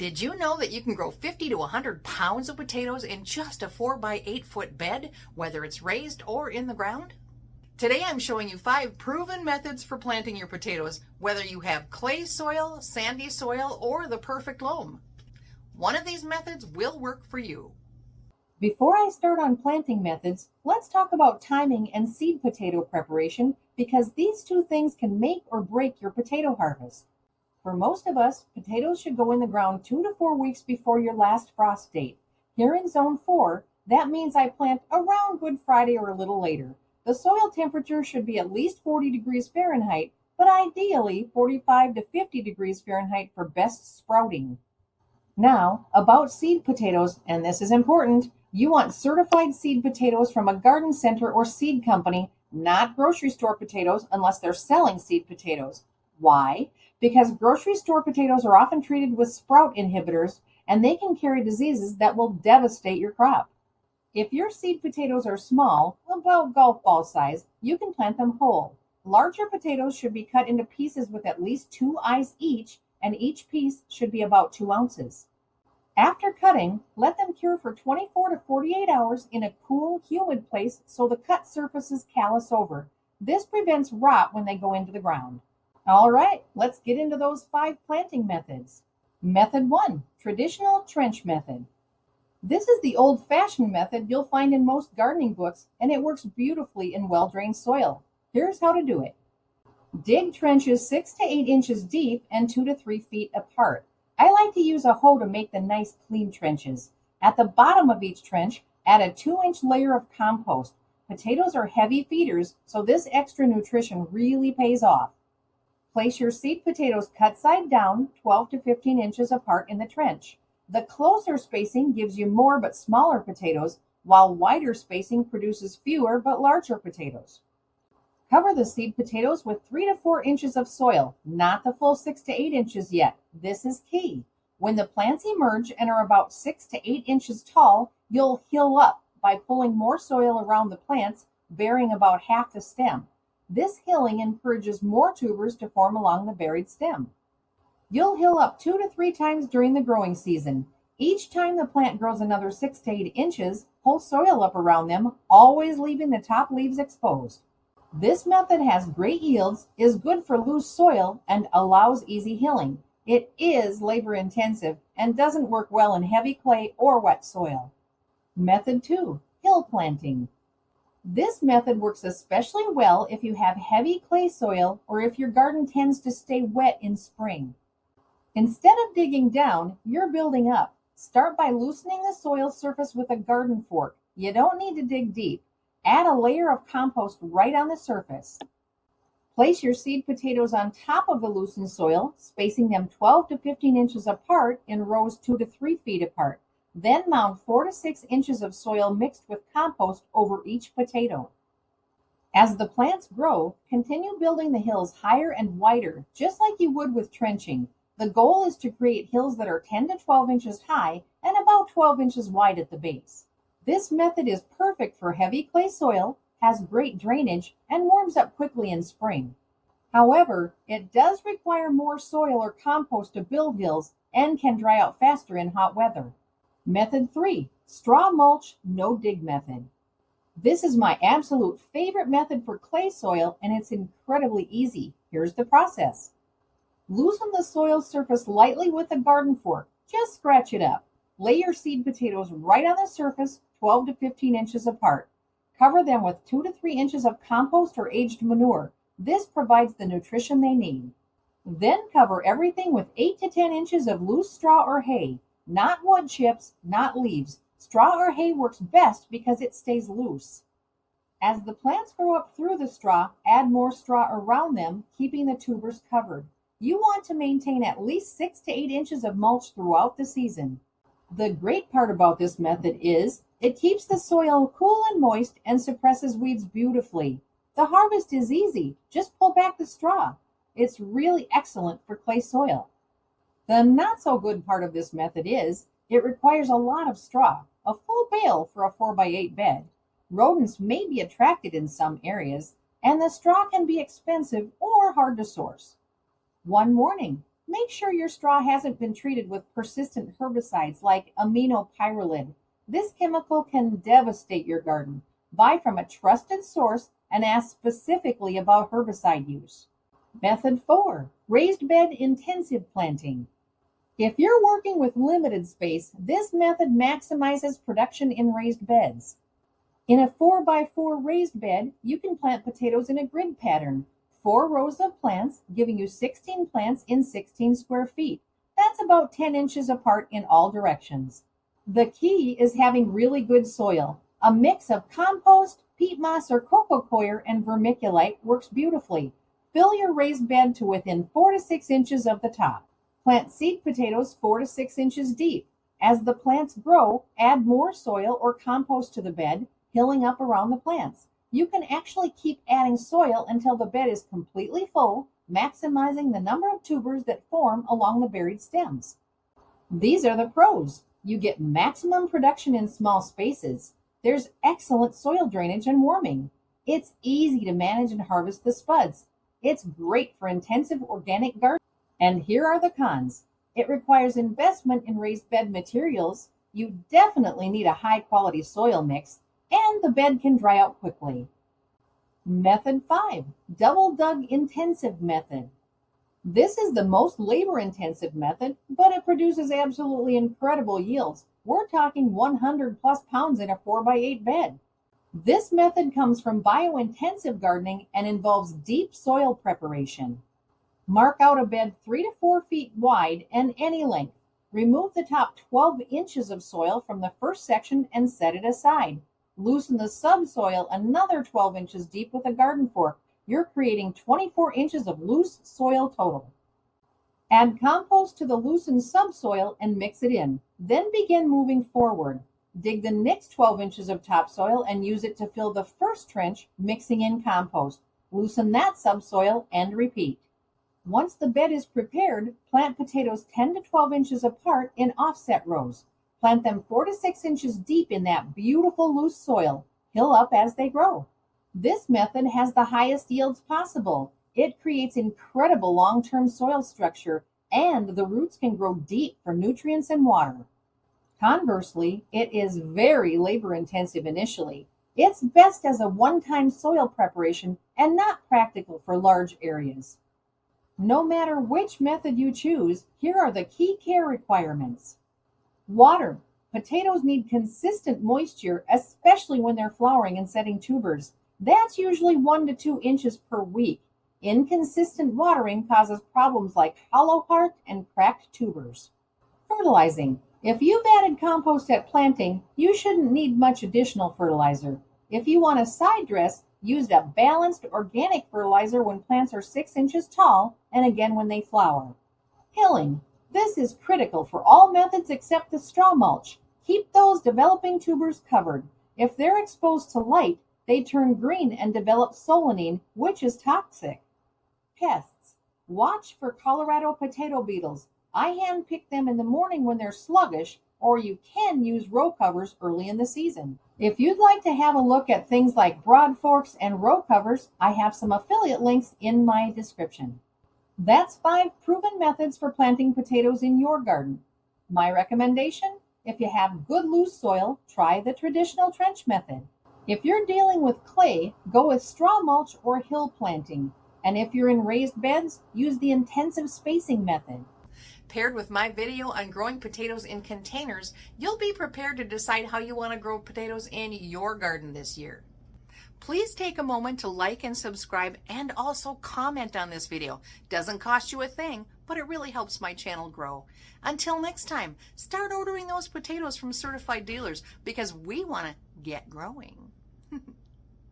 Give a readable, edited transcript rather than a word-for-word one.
Did you know that you can grow 50 to 100 pounds of potatoes in just a 4 by 8 foot bed, whether it's raised or in the ground? Today I'm showing you 5 proven methods for planting your potatoes, whether you have clay soil, sandy soil, or the perfect loam. One of these methods will work for you. Before I start on planting methods, let's talk about timing and seed potato preparation because these two things can make or break your potato harvest. For most of us, potatoes should go in the ground 2 to 4 weeks before your last frost date. Here in Zone 4, that means I plant around Good Friday or a little later. The soil temperature should be at least 40 degrees Fahrenheit, but ideally 45 to 50 degrees Fahrenheit for best sprouting. Now, about seed potatoes, and this is important, you want certified seed potatoes from a garden center or seed company, not grocery store potatoes unless they're selling seed potatoes. Why? Because grocery store potatoes are often treated with sprout inhibitors, and they can carry diseases that will devastate your crop. If your seed potatoes are small, about golf ball size, you can plant them whole. Larger potatoes should be cut into pieces with at least 2 eyes each, and each piece should be about 2 ounces. After cutting, let them cure for 24 to 48 hours in a cool, humid place so the cut surfaces callus over. This prevents rot when they go into the ground. All right, let's get into those 5 planting methods. Method 1, traditional trench method. This is the old-fashioned method you'll find in most gardening books, and it works beautifully in well-drained soil. Here's how to do it. Dig trenches 6 to 8 inches deep and 2 to 3 feet apart. I like to use a hoe to make the nice clean trenches. At the bottom of each trench, add a 2-inch layer of compost. Potatoes are heavy feeders, so this extra nutrition really pays off. Place your seed potatoes cut side down, 12 to 15 inches apart in the trench. The closer spacing gives you more but smaller potatoes, while wider spacing produces fewer but larger potatoes. Cover the seed potatoes with 3 to 4 inches of soil, not the full 6 to 8 inches yet. This is key. When the plants emerge and are about 6 to 8 inches tall, you'll hill up by pulling more soil around the plants, bearing about half the stem. This hilling encourages more tubers to form along the buried stem. You'll hill up 2 to 3 times during the growing season. Each time the plant grows another 6 to 8 inches, pull soil up around them, always leaving the top leaves exposed. This method has great yields, is good for loose soil, and allows easy hilling. It is labor intensive and doesn't work well in heavy clay or wet soil. Method 2, hill planting. This method works especially well if you have heavy clay soil or if your garden tends to stay wet in spring. Instead of digging down, you're building up. Start by loosening the soil surface with a garden fork. You don't need to dig deep. Add a layer of compost right on the surface. Place your seed potatoes on top of the loosened soil, spacing them 12 to 15 inches apart in rows 2 to 3 feet apart. Then mound 4 to 6 inches of soil mixed with compost over each potato. As the plants grow, continue building the hills higher and wider, just like you would with trenching. The goal is to create hills that are 10 to 12 inches high and about 12 inches wide at the base. This method is perfect for heavy clay soil, has great drainage, and warms up quickly in spring. However, it does require more soil or compost to build hills and can dry out faster in hot weather. Method 3, straw mulch, no dig method. This is my absolute favorite method for clay soil, and it's incredibly easy. Here's the process. Loosen the soil surface lightly with a garden fork. Just scratch it up. Lay your seed potatoes right on the surface, 12 to 15 inches apart. Cover them with 2 to 3 inches of compost or aged manure. This provides the nutrition they need. Then cover everything with 8 to 10 inches of loose straw or hay. Not wood chips, not leaves. Straw or hay works best because it stays loose. As the plants grow up through the straw, add more straw around them, keeping the tubers covered. You want to maintain at least 6 to 8 inches of mulch throughout the season. The great part about this method is it keeps the soil cool and moist and suppresses weeds beautifully. The harvest is easy. Just pull back the straw. It's really excellent for clay soil. The not so good part of this method is it requires a lot of straw, a full bale for a 4 by 8 bed. Rodents may be attracted in some areas, and the straw can be expensive or hard to source. One morning, Make sure your straw hasn't been treated with persistent herbicides like aminopyralid. This chemical can devastate your garden. Buy from a trusted source and ask specifically about herbicide use. Method 4. Raised bed intensive planting. If you're working with limited space, this method maximizes production in raised beds. In a 4x4 raised bed, you can plant potatoes in a grid pattern. 4 rows of plants, giving you 16 plants in 16 square feet. That's about 10 inches apart in all directions. The key is having really good soil. A mix of compost, peat moss or coco coir, and vermiculite works beautifully. Fill your raised bed to within 4 to 6 inches of the top. Plant seed potatoes 4 to 6 inches deep. As the plants grow, add more soil or compost to the bed, hilling up around the plants. You can actually keep adding soil until the bed is completely full, maximizing the number of tubers that form along the buried stems. These are the pros. You get maximum production in small spaces. There's excellent soil drainage and warming. It's easy to manage and harvest the spuds. It's great for intensive organic gardening. And here are the cons. It requires investment in raised bed materials. You definitely need a high quality soil mix, and the bed can dry out quickly. Method 5. Double dug intensive method. This is the most labor intensive method, but it produces absolutely incredible yields. We're talking 100 plus pounds in a 4x8 bed. This method comes from biointensive gardening and involves deep soil preparation. Mark out a bed 3 to 4 feet wide and any length. Remove the top 12 inches of soil from the first section and set it aside. Loosen the subsoil another 12 inches deep with a garden fork. You're creating 24 inches of loose soil total. Add compost to the loosened subsoil and mix it in. Then begin moving forward. Dig the next 12 inches of topsoil and use it to fill the first trench, mixing in compost. Loosen that subsoil and repeat. Once the bed is prepared, plant potatoes 10 to 12 inches apart in offset rows. Plant them 4 to 6 inches deep in that beautiful loose soil. Hill up as they grow. This method has the highest yields possible. It creates incredible long-term soil structure, and the roots can grow deep for nutrients and water. Conversely, it is very labor-intensive initially. It's best as a one-time soil preparation and not practical for large areas. No matter which method you choose, here are the key care requirements. Water. Potatoes need consistent moisture, especially when they're flowering and setting tubers. That's usually 1 to 2 inches per week. Inconsistent watering causes problems like hollow heart and cracked tubers. Fertilizing. If you've added compost at planting, you shouldn't need much additional fertilizer. If you want a side dress, use a balanced organic fertilizer when plants are 6 inches tall and again when they flower. Hilling. This is critical for all methods except the straw mulch. Keep those developing tubers covered. If they're exposed to light, they turn green and develop solanine, which is toxic. Pests. Watch for Colorado potato beetles. I handpick them in the morning when they're sluggish, or you can use row covers early in the season. If you'd like to have a look at things like broad forks and row covers, I have some affiliate links in my description. That's 5 proven methods for planting potatoes in your garden. My recommendation: if you have good loose soil, try the traditional trench method. If you're dealing with clay, go with straw mulch or hill planting. And if you're in raised beds, use the intensive spacing method. Paired with my video on growing potatoes in containers, you'll be prepared to decide how you want to grow potatoes in your garden this year. Please take a moment to like and subscribe and also comment on this video. Doesn't cost you a thing, but it really helps my channel grow. Until next time, start ordering those potatoes from certified dealers because we want to get growing.